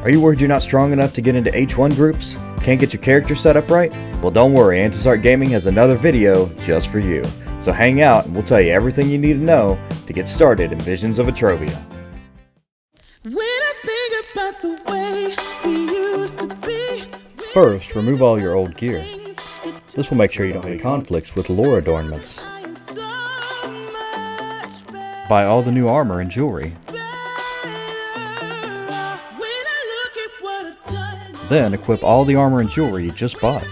Are you worried you're not strong enough to get into H1 groups? Can't get your character set up right? Well, don't worry, Antizark Gaming has another video just for you. So hang out and we'll tell you everything you need to know to get started in Visions of Vitrovia. When I think about the way we used to be. First, remove all your old gear. This will make sure you don't have any conflicts with lore adornments. Buy all the new armor and jewelry. Then equip all the armor and jewelry you just bought.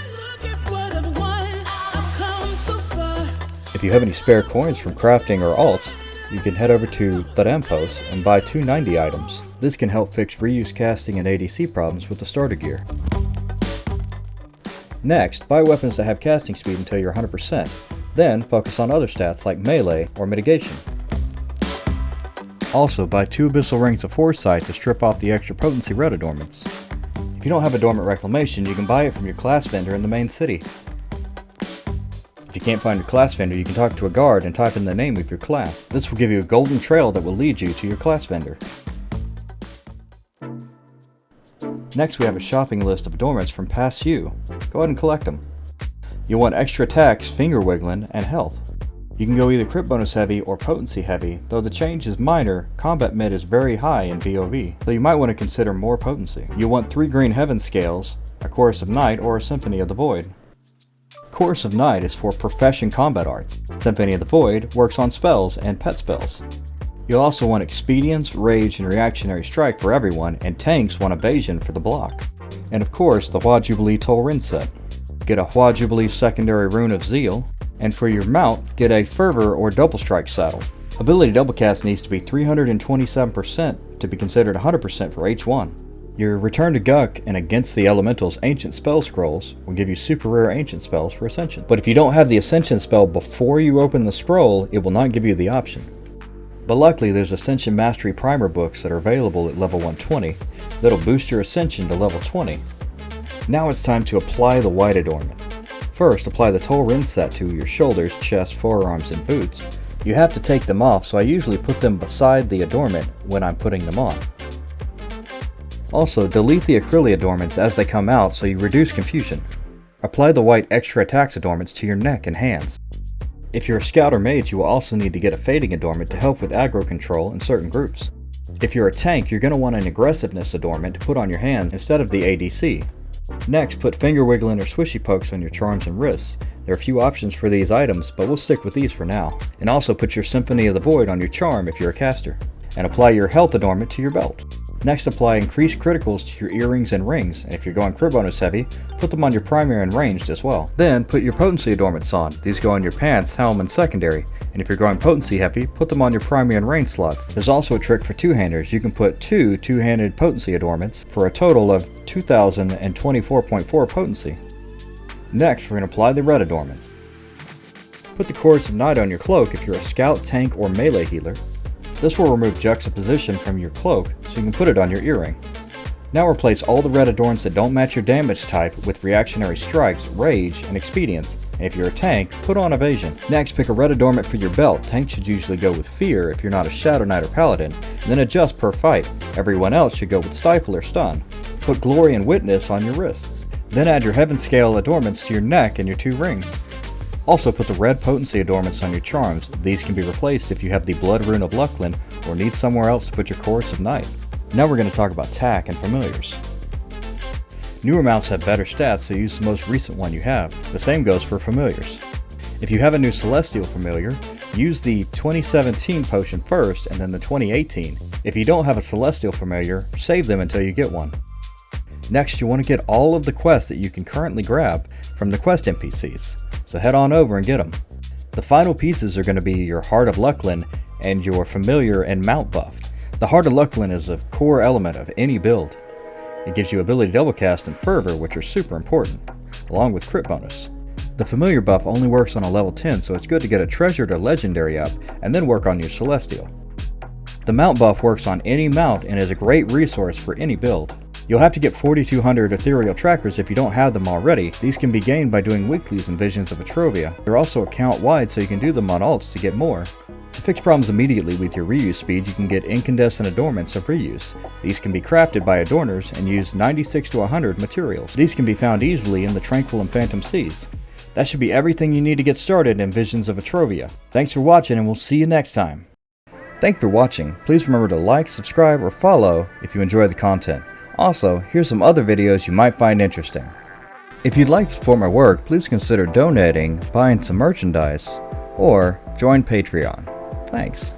If you have any spare coins from crafting or alts, you can head over to the Lamppost and buy 290 items. This can help fix reuse casting and ADC problems with the starter gear. Next, buy weapons that have casting speed until you're 100%. Then focus on other stats like melee or mitigation. Also, buy 2 Abyssal Rings of Foresight to strip off the extra potency red adornments. If you don't have Adornment Reclamation, you can buy it from your class vendor in the main city. If you can't find your class vendor, you can talk to a guard and type in the name of your class. This will give you a golden trail that will lead you to your class vendor. Next, we have a shopping list of adornments from past you. Go ahead and collect them. You'll want extra attacks, finger wiggling, and health. You can go either crit bonus heavy or potency heavy, though the change is minor. Combat mid is very high in VOV, so you might want to consider more potency. You'll want 3 green heaven scales, a Chorus of Night, or a Symphony of the Void. Chorus of Night is for profession combat arts. Symphony of the Void works on spells and pet spells. You'll also want Expedience, Rage, and Reactionary Strike for everyone, and tanks want Evasion for the block. And of course, the Hua Jubilee Toll Rin set. Get a Hua Jubilee secondary Rune of Zeal, and for your mount, get a Fervor or Double Strike saddle. Ability double cast needs to be 327% to be considered 100% for H1. Your Return to Guk and Against the Elementals Ancient Spell Scrolls will give you super rare ancient spells for Ascension. But if you don't have the Ascension spell before you open the scroll, it will not give you the option. But luckily there's Ascension Mastery Primer books that are available at level 120 that'll boost your Ascension to level 20. Now it's time to apply the white adornment. First, apply the Toll Rin set to your shoulders, chest, forearms, and boots. You have to take them off, so I usually put them beside the adornment when I'm putting them on. Also, delete the acrylic adornments as they come out so you reduce confusion. Apply the white extra attacks adornments to your neck and hands. If you're a scout or mage, you will also need to get a fading adornment to help with aggro control in certain groups. If you're a tank, you're going to want an aggressiveness adornment to put on your hands instead of the ADC. Next, put finger wiggling or swishy pokes on your charms and wrists. There are a few options for these items, but we'll stick with these for now. And also put your Symphony of the Void on your charm if you're a caster. And apply your health adornment to your belt. Next, apply increased criticals to your earrings and rings, and if you're going crit bonus heavy, put them on your primary and ranged as well. Then, put your potency adornments on. These go on your pants, helm, and secondary, and if you're going potency heavy, put them on your primary and ranged slots. There's also a trick for two-handers. You can put 2 two-handed potency adornments for a total of 2024.4 potency. Next, we're going to apply the red adornments. Put the Chorus of Night on your cloak if you're a scout, tank, or melee healer. This will remove juxtaposition from your cloak, so you can put it on your earring. Now replace all the red adornments that don't match your damage type with Reactionary Strikes, Rage, and Expedience, and if you're a tank, put on Evasion. Next, pick a red adornment for your belt. Tanks should usually go with Fear if you're not a Shadow Knight or Paladin, and then adjust per fight. Everyone else should go with Stifle or Stun. Put Glory and Witness on your wrists. Then add your Heaven Scale adornments to your neck and your 2 rings. Also put the red potency adornments on your charms. These can be replaced if you have the Blood Rune of Lucklin or need somewhere else to put your Chorus of Night. Now we're going to talk about tack and familiars. Newer mounts have better stats, so use the most recent one you have. The same goes for familiars. If you have a new Celestial familiar, use the 2017 potion first and then the 2018. If you don't have a Celestial familiar, save them until you get one. Next, you want to get all of the quests that you can currently grab from the quest NPCs. So head on over and get them. The final pieces are going to be your Heart of Lucklin and your familiar and mount buff. The Heart of Lucklin is a core element of any build. It gives you ability double cast and fervor, which are super important, along with crit bonus. The familiar buff only works on a level 10, so it's good to get a treasured or legendary up and then work on your celestial. The mount buff works on any mount and is a great resource for any build. You'll have to get 4,200 ethereal trackers if you don't have them already. These can be gained by doing weeklies in Visions of Vitrovia. They're also account wide, so you can do them on alts to get more. To fix problems immediately with your reuse speed, you can get incandescent adornments of reuse. These can be crafted by adorners and use 96 to 100 materials. These can be found easily in the Tranquil and Phantom Seas. That should be everything you need to get started in Visions of Vitrovia. Thanks for watching, and we'll see you next time. Thanks for watching. Please remember to like, subscribe, or follow if you enjoy the content. Also, here's some other videos you might find interesting. If you'd like to support my work, please consider donating, buying some merchandise, or join Patreon. Thanks.